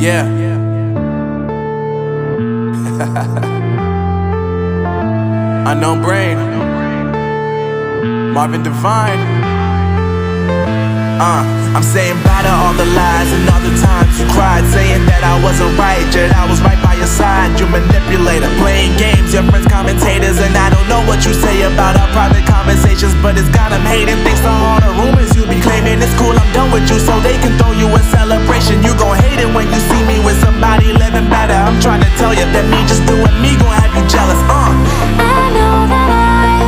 Yeah. Unknown Brain, Marvin Divine. I'm saying bye to all the lies and all the times you cried, saying that I wasn't right, yet I was right by your side. You manipulator, playing games, your friends commentators, and I don't know what you say about our private conversations, but it's got them hating. Thanks to all the rumors you be claiming. It's cool, I'm done with you, so they can throw you a celebration. You gon' hate it when you see me with somebody living better. I'm trying to tell you that me just doing me gon' have you jealous. I know that I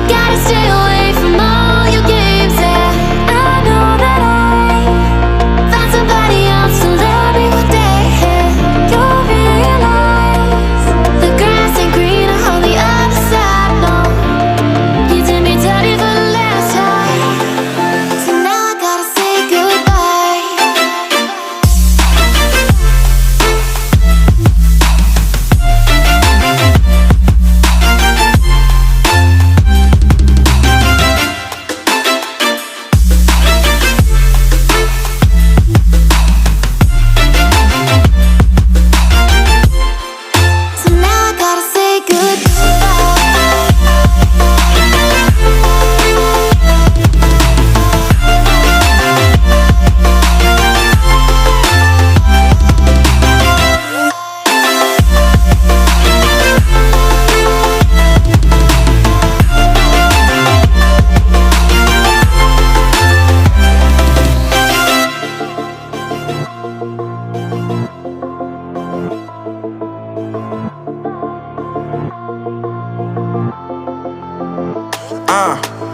gotta stay away from all your games, yeah. I know that I found somebody else to love me one day, yeah. You'll realize the grass ain't greener on the other side, no. You did me dirty for the last time, so now I gotta say goodbye. So now I gotta say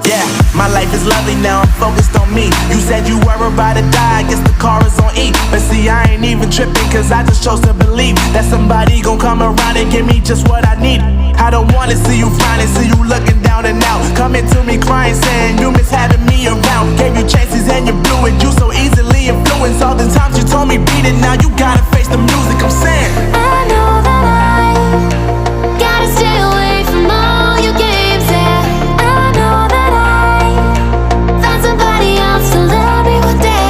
Yeah, my life is lovely now, I'm focused on me. You said you were about to die, I guess the car is on E. But see, I ain't even tripping, cause I just chose to believe that somebody gon' come around and give me just what I need. I don't wanna see you frowning, see you looking down and out, coming to me crying, saying you miss having me around. Gave you chances and you blew it, you so easily influenced. All the times you told me beat it, now you gotta